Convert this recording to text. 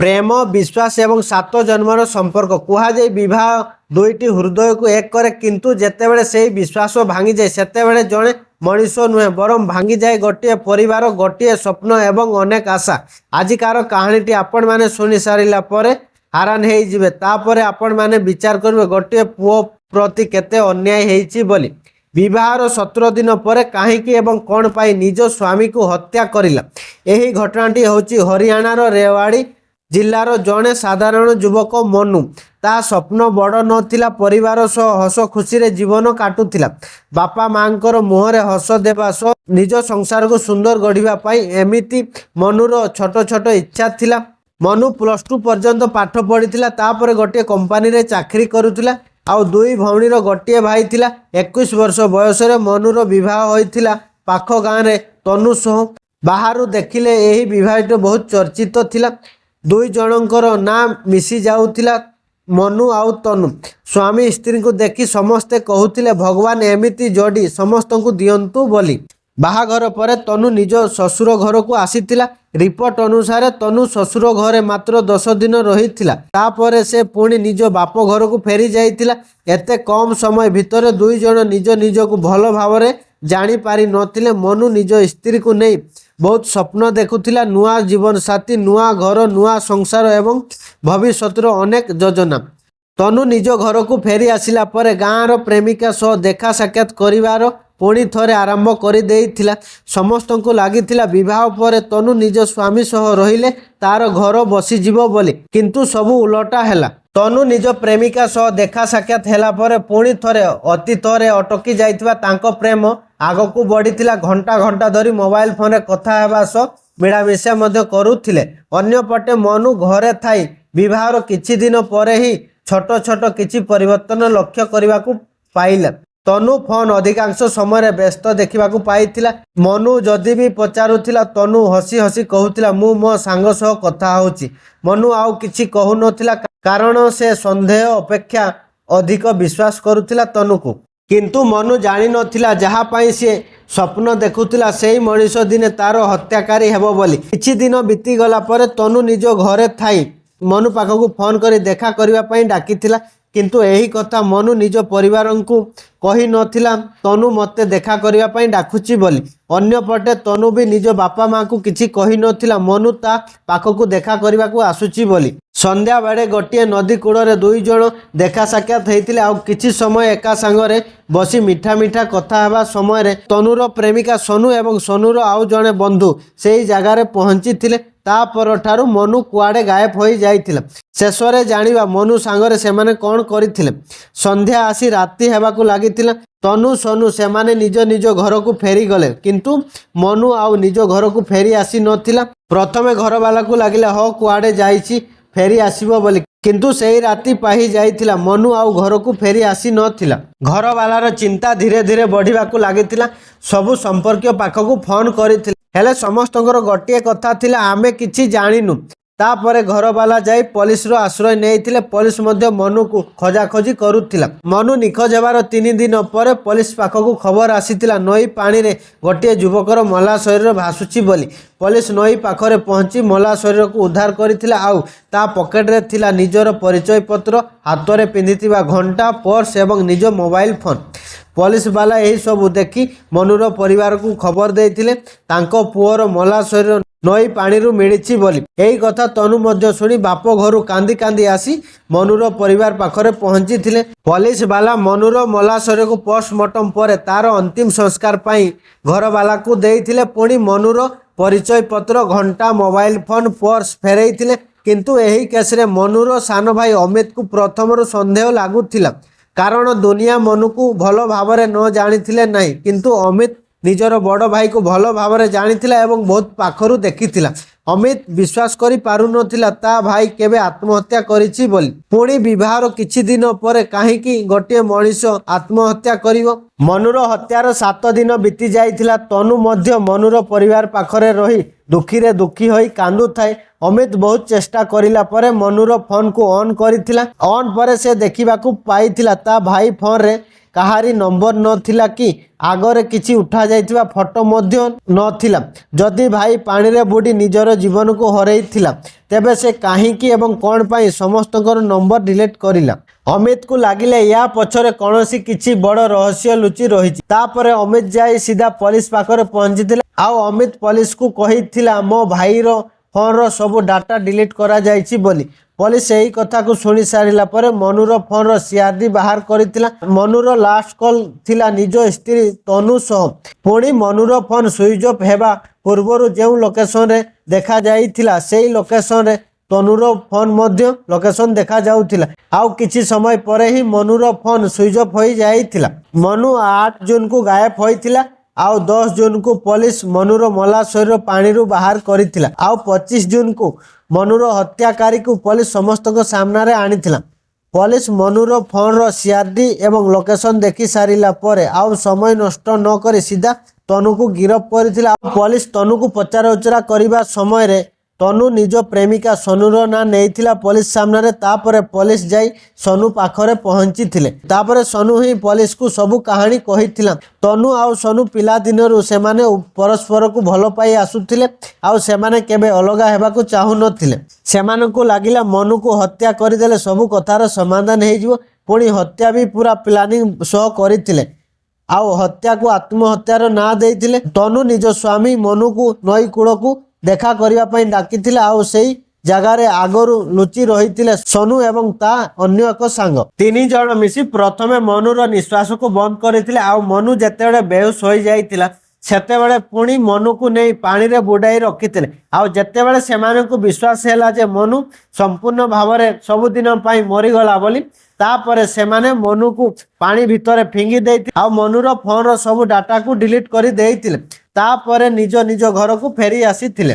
प्रेम विश्वास एवं 7 जन्मर संपर्क कहुए विवाह दुईटी हृदय को एक करे किंतु जेतेबेले से विश्वास भांगी जाए सेतेबेले जड़े मनीष नुहे बरम भांगी जाए गोटे परिवार गोटे स्वप्न एवं अनेक आशा। आजिकार कहानीटी आपण मैंने शुणी सारा पर हारान हो तापर आपण मैंने विचार करेंगे गोटे पुओ प्रति केते अन्याय होइछि बोली। विवाहर 17 दिन पर कहीं एवं कौन पाई निज स्वामी को हत्या करिला। यही घटनाटी होछि हरियाणार रेवाड़ी जिलार जड़े साधारण युवक मनु ता स्वप्न बड़ नथिला परिवार सह हस खुशी रे जीवन काटुथिला। बापा मांकर मुहरे हस देवा सह निज संसार को सुंदर गढ़िबा पाई एमिति मनुर छोट छोट इच्छा थिला। मनु +2 पर्यंत पाठ पढ़ी तापर गोटे कंपनी रे चाकरी करुथिला। आउ दुई भौणीर गोटे भाई थिला। 21 वर्ष बयस मनुर विवाह होइथिला पाख गाँव रे तनु सह। बाहरु देखिले यही विवाहटी बहुत चर्चित थिला। दुई जनकर नाम मिसी जाउथिला मनु आउ तनु। स्वामी स्त्री को देखि समस्ते कहूथिले भगवान एमिति जोड़ी समस्त को दियंतु बोली। बाहाघर पर तनु निज ससुर घर को आसीथिला। रिपोर्ट अनुसार तनु ससुर घरे मात्र 10 दिन रही तापर से पुणी निज बाप घर को फेरी जाइथिला। एते कम समय भितर दुई जन निज निज को भल भाव जानी पारि नथिले। मनु निज स्त्री को नहीं बहुत स्वप्न देखुथिला नुआ जीवन साथी नुआ घर नुआ संसार एवं भविष्यतर अनेक योजना। तनु निज घर को फेरी आसिला पर गाँवर प्रेमिका सह देखा साक्षात करिवार पुणी थरे आरंभ कर देइथिला। समस्त को लागिथिला विवाह पर तनु निज स्वामी सह रहिले तार घर बसीजीव बोली किंतु सबु उलटा हैला। तनु निज प्रेमिका सह देखा साक्षात हैला पर पुणी थरे अतीत रे अटकी जाइथिबा तांको प्रेम आग को बढ़ीथिला। घंटा घंटा धरी मोबाइल फोन रे कथा हेबा सह मिलामिशा मध्य करुथिले। अन्य पटे मनु घरे थाई विवाहर किछि दिन पर ही छोट छोट किछि परिवर्तन लक्ष्य करने को पाइला। तनु फोन अधिकांश समय व्यस्त देखा पाइथिला। मनु जदि भी पचारुथिला तनु हसी हसी कहूथिला मु मो सांग सह कथा होची। मनु आउ किछि कहु नथिला कारण से संदेह अपेक्षा अधिक विश्वास करुथिला तनु को। किंतु मनु जानी नथिला जहा पाई से स्वप्न देखुथिला सेही मनीष दिने तार हत्याकारी हेबो बोली। किछि दिन बीती गला पर तनु निज घरे थाई मनु पाखक फोन करी देखा करबा पई डाकिथिला। किंतु यही कथा मनु निज परिवार को कही नथिला तनु मते देखा करबा पई डाकुची बोली। अन्य पटे तनु भी निज बापा माँ को किछि कही नथिला मनु ता पाखक देखा करबा को आसुची बोली। संध्या बेड़े गोटे नदी कूड़े दुई जन देखा साक्षात होइतिले। आ किछि समय एका संगरे बसी मीठा मीठा कथा हेबा समय तनुर प्रेमिका सोनू एवं सोनूर आउ जड़े बंधु से जगार पहुंची थिले। तापर ठारू मनु कुआडे गायब हो जाइथिला। शेषरे जानिबा मनु सांगरे सेमाने कोन करिथिले। संध्या आसी राति हेबाकू लागिथिला। तनु सोनू सेमाने निज निज घर को फेरी गले किंतु मनु आउ निज घर को फेरी आसी नथिला। प्रथमे घर वाला को लागिला हो कुआडे जाइछि फेरी आसीबो बोली किंतु सेही राति पाही जाइथिला मनु आउ घर को फेरी आसी नथिला। घर वालार चिंता धीरे धीरे बढ़िबाकू लागिथिला। सबु संपर्क पाखकू फोन करिथिले हेले समस्तଙ୍କର गोटे कथा थिला आमे किछि जानिनु। तापरे घर वाला जाई पुलिस रो आश्रय नेइथिले। पुलिस मध्य मनु को खोजाखोजी करुथिला। मनु निखोज हेबार 3 दिन पर पुलिस पाखकू खबर आसीथिला नई पानी रे गोटे युवकर मला शरीर भासुची बोली। पुलिस नई पाखरे पहुंची मला शरीर को उद्धार करिथिला। आउ ता पॉकेट रे थिला निजर परिचय पत्र हाथ रे पिंधिथिबा घंटा पर्स एवं निज मोबाइल फोन। पुलिस वाला यही सब देखी मनुर परिवार को खबर देइथिले तांको पुअर मला शरीर नई पानी मिली बोली। यही कथा तनु मध्य शुणी बाप घर कांदी कांदी आसी मनुर परिवार पाखरे पहुंची थिले। पुलिस वाला मनुर मला शरीर को पोस्टमार्टम पर तार अंतिम संस्कार पाई घर वाला को देइथिले। पुणी मनुर परिचय पत्र घंटा मोबाइल फोन पर्स फेरैथिले। किंतु यही केस रे मनुर सान भाई अमित को प्रथम संदेह लागुथिला कारण दुनिया मनु को भल भाव न जानी नहीं किंतु अमित निजर बड़ भाई को भल भाव जानी एवं बहुत पाखरु देखी। अमित विश्वास करि पारु नथिला ता भाई केबे आत्महत्या करिछि बोली। पुणी विवाहर किछि दिन पर काहीकि गोटे मनीष आत्महत्या करिवो। मनुर हत्यार 7 दिन बीती जाइथिला। तनु मध्य मनुर परिवार पाखरे रही दुखी रे दुखी होई कांदु थाए। अमित बहुत चेष्टा करिला परे मनुर फोन को ऑन करिथिला। ऑन पर से देखिबाकू पाइथिला ता भाई फोन रे କାହାରି ନମ୍ବର ନଥିଲା କି ଆଗରେ କିଛି ଉଠାଯାଇଥିବା ଫଟୋ ମଧ୍ୟ ନଥିଲା। ଯଦି ଭାଇ ପାଣିରେ ବୁଡ଼ି ନିଜର ଜୀବନକୁ ହରାଇଥିଲା ତେବେ ସେ କାହିଁକି ଏବଂ କ'ଣ ପାଇଁ ସମସ୍ତଙ୍କର ନମ୍ବର ଡିଲିଟ୍ କରିଲା? ଅମିତକୁ ଲାଗିଲା ୟା ପଛରେ କୌଣସି କିଛି ବଡ଼ ରହସ୍ୟ ଲୁଚି ରହିଛି। ତାପରେ ଅମିତ ଯାଇ ସିଧା ପୋଲିସ ପାଖରେ ପହଞ୍ଚିଥିଲା ଆଉ ଅମିତ ପୋଲିସକୁ କହିଥିଲା ମୋ ଭାଇର ଫୋନର ସବୁ ଡାଟା ଡିଲିଟ୍ କରାଯାଇଛି ବୋଲି। ପୋଲିସ ଏହି କଥାକୁ ଶୁଣି ସାରିଲା ପରେ ମନୁର ଫୋନର ସିଆର୍ଡି ବାହାର କରିଥିଲା। ମନୁର ଲାଷ୍ଟ କଲ୍ ଥିଲା ନିଜ ସ୍ତ୍ରୀ ତନୁ ସହ। ପୁଣି ମନୁର ଫୋନ ସୁଇଚ୍ ଅଫ୍ ହେବା ପୂର୍ବରୁ ଯେଉଁ ଲୋକେସନରେ ଦେଖାଯାଇଥିଲା ସେଇ ଲୋକେସନରେ ତନୁର ଫୋନ ମଧ୍ୟ ଲୋକେସନ ଦେଖାଯାଉଥିଲା। ଆଉ କିଛି ସମୟ ପରେ ହିଁ ମନୁର ଫୋନ ସୁଇଚ୍ ଅଫ୍ ହୋଇଯାଇଥିଲା। ମନୁ 8 ଜୁନକୁ ଗାୟବ ହୋଇଥିଲା ଆଉ 10 ଜୁନକୁ ପୋଲିସ ମନୁର ମଲା ଶରୀର ପାଣିରୁ ବାହାର କରିଥିଲା ଆଉ 25 ଜୁନକୁ ମନୁର ହତ୍ୟାକାରୀକୁ ପୋଲିସ ସମସ୍ତଙ୍କ ସାମ୍ନାରେ ଆଣିଥିଲା। ପୋଲିସ ମନୁର ଫୋନର ସିଆର୍ଡି ଏବଂ ଲୋକେସନ ଦେଖି ସାରିଲା ପରେ ଆଉ ସମୟ ନଷ୍ଟ ନକରି ସିଧା ତନୁକୁ ଗିରଫ କରିଥିଲା। ପୋଲିସ ତନୁକୁ ପଚରାଉଚରା କରିବା ସମୟରେ ତନୁ ନିଜ ପ୍ରେମିକା ସୋନୁର ନାଁ ନେଇଥିଲା ପୋଲିସ ସାମ୍ନାରେ। ତାପରେ ପୋଲିସ ଯାଇ ସୋନୁ ପାଖରେ ପହଞ୍ଚିଥିଲେ। ତାପରେ ସୋନୁ ହିଁ ପୋଲିସକୁ ସବୁ କାହାଣୀ କହିଥିଲା। ତନୁ ଆଉ ସୋନୁ ପିଲାଦିନରୁ ସେମାନେ ପରସ୍ପରକୁ ଭଲ ପାଇ ଆସୁଥିଲେ ଆଉ ସେମାନେ କେବେ ଅଲଗା ହେବାକୁ ଚାହୁଁନଥିଲେ। ସେମାନଙ୍କୁ ଲାଗିଲା ମନୁକୁ ହତ୍ୟା କରିଦେଲେ ସବୁ କଥାର ସମାଧାନ ହେଇଯିବ। ପୁଣି ହତ୍ୟା ବି ପୁରା ପ୍ଲାନିଂ ସହ କରିଥିଲେ ଆଉ ହତ୍ୟାକୁ ଆତ୍ମହତ୍ୟାର ନାଁ ଦେଇଥିଲେ। ତନୁ ନିଜ ସ୍ୱାମୀ ମନୁକୁ ନଈ କୂଳକୁ ଦେଖା କରିବା ପାଇଁ ଡାକିଥିଲା ଆଉ ସେଇ ଜାଗାରେ ଆଗରୁ ଲୁଚି ରହିଥିଲେ ସୋନୁ ଏବଂ ତା ଅନ୍ୟ ଏକ ସାଙ୍ଗ। 3 ଜଣ ମିଶି ପ୍ରଥମେ ମନୁର ନିଶ୍ୱାସକୁ ବନ୍ଦ କରିଥିଲେ ଆଉ ମନୁ ଯେତେବେଳେ ବେହୋସ ହୋଇଯାଇଥିଲା ସେତେବେଳେ ପୁଣି ମନୁକୁ ନେଇ ପାଣିରେ ବୁଡ଼ାଇ ରଖିଥିଲେ। ଆଉ ଯେତେବେଳେ ସେମାନଙ୍କୁ ବିଶ୍ୱାସ ହେଲା ଯେ ମନୁ ସମ୍ପୂର୍ଣ୍ଣ ଭାବରେ ସବୁଦିନ ପାଇଁ ମରିଗଲା ବୋଲି ତାପରେ ସେମାନେ ମନୁକୁ ପାଣି ଭିତରେ ଫିଙ୍ଗି ଦେଇଥିଲେ ଆଉ ମନୁର ଫୋନର ସବୁ ଡାଟାକୁ ଡିଲିଟ୍ କରି ଦେଇଥିଲେ। ତାପରେ ନିଜ ନିଜ ଘରକୁ ଫେରି ଆସିଥିଲେ।